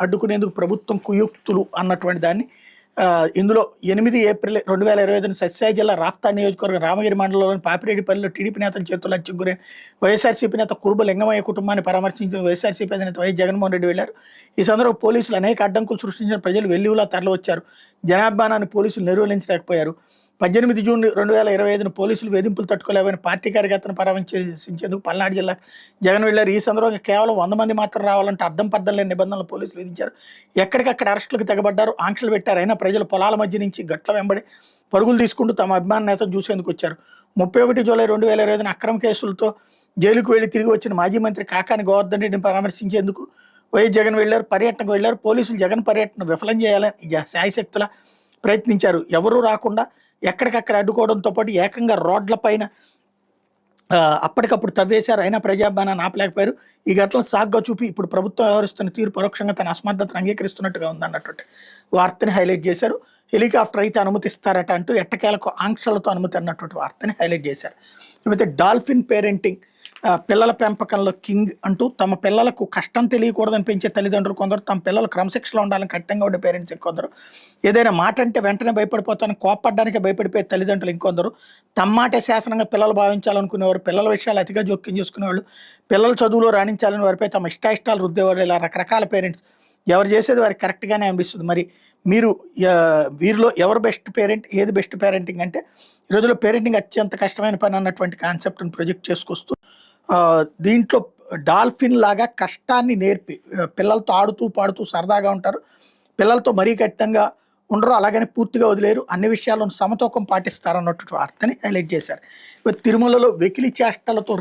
అడ్డుకునేందుకు ప్రభుత్వం కుయుక్తులు అన్నటువంటి దాన్ని ఇందులో 8 ఏప్రిల్ 2025 సత్యసాయి జిల్లా రాప్తాడ్ నియోజకవర్గం రామగిరి మండలంలోని పాపిరెడ్డిపల్లిలో టీడీపీ నేతల చేతుల్లో హత్యకు గురైన వైఎస్ఆర్సీపీ నేత కురుబ లింగమయ్య కుటుంబాన్ని పరామర్శించిన వైఎస్ఆర్సీపీ అధినేత వైఎస్ జగన్మోహన్ రెడ్డి వెళ్లారు. ఈ సందర్భంగా పోలీసులు అనేక అడ్డంకులు సృష్టించిన ప్రజలు వెల్లువలా తరలివచ్చారు. జనాభిమానాన్ని పోలీసులు నిర్వహించలేకపోయారు. 18 జూన్ 2025 పోలీసులు వేధింపులు తట్టుకోలేవని పార్టీ కార్యకర్తను పరామర్శించేందుకు పల్నాడు జిల్లా జగన్ వెళ్లారు. ఈ సందర్భంగా కేవలం 100 మంది మాత్రం రావాలంటే అర్థం పర్థం లేని నిబంధనలు పోలీసులు విధించారు. ఎక్కడికక్కడ అరెస్టులకు తెగబడ్డారు, ఆంక్షలు పెట్టారు. అయినా ప్రజలు పొలాల మధ్య నుంచి గట్ల వెంబడి పరుగులు తీసుకుంటూ తమ అభిమాన నేతను చూసేందుకు వచ్చారు. 31 జూలై 2025 అక్రమ కేసులతో జైలుకు వెళ్లి తిరిగి వచ్చిన మాజీ మంత్రి కాకాని గోవర్ధన్ రెడ్డిని పరామర్శించేందుకు వైఎస్ జగన్ వెళ్లారు. పర్యటనకు వెళ్లారు. పోలీసులు జగన్ పర్యటన విఫలం చేయాలని శాయశక్తులా ప్రయత్నించారు. ఎవరూ రాకుండా ఎక్కడికక్కడ అడ్డుకోవడంతో పాటు ఏకంగా రోడ్లపైన అప్పటికప్పుడు తవ్వేశారు. అయినా ప్రజాభిమానాన్ని ఆపలేకపోయారు. ఈ ఘటనలు సాగ్గా చూపి ఇప్పుడు ప్రభుత్వం వ్యవహరిస్తున్న తీరు పరోక్షంగా తన అసమర్థతను అంగీకరిస్తున్నట్టుగా ఉందన్నటువంటి వార్తని హైలైట్ చేశారు. హెలికాప్టర్ అయితే అనుమతిస్తారట అంటూ ఎట్టకేలకు ఆంక్షలతో అనుమతి అన్నటువంటి వార్తని హైలైట్ చేశారు. అయితే డాల్ఫిన్ పేరెంటింగ్ పిల్లల పెంపకంలో కింగ్ అంటూ తమ పిల్లలకు కష్టం తెలియకూడదని పెంచే తల్లిదండ్రులు కొందరు, తమ పిల్లలు క్రమశిక్షణలో ఉండాలని కట్టంగా ఉండే పేరెంట్స్ ఇంకొందరు, ఏదైనా మాట అంటే వెంటనే భయపడిపోతాను కోప్పడ్డానికే భయపడిపోయే తల్లిదండ్రులు ఇంకొందరు, తమ మాటే శాసనంగా పిల్లలు భావించాలనుకునేవారు, పిల్లల విషయాలు అతిగా జోక్యం చేసుకునేవాళ్ళు, పిల్లల చదువులో రాణించాలని వారిపై తమ ఇష్టాయిష్టాలు రుద్దేవారు. ఇలా రకరకాల పేరెంట్స్ ఎవరు చేసేది వారికి కరెక్ట్గానే అనిపిస్తుంది. మరి మీరు వీరిలో ఎవరు బెస్ట్ పేరెంట్, ఏది బెస్ట్ పేరెంటింగ్ అంటే ఈ రోజుల్లో పేరెంటింగ్ అత్యంత కష్టమైన పని అన్నటువంటి కాన్సెప్ట్ని ప్రొజెక్ట్ చేసుకొస్తూ దీంట్లో డాల్ఫిన్ లాగా కష్టాన్ని నేర్పి పిల్లలతో ఆడుతూ పాడుతూ సరదాగా ఉంటారు. పిల్లలతో మరీ కఠినంగా ఉండరు, అలాగని పూర్తిగా వదిలేరు, అన్ని విషయాలను సమతూకం పాటిస్తారు అన్నటువంటి వార్తని హైలైట్ చేశారు. తిరుమలలో వెకిలి చేష్టలతో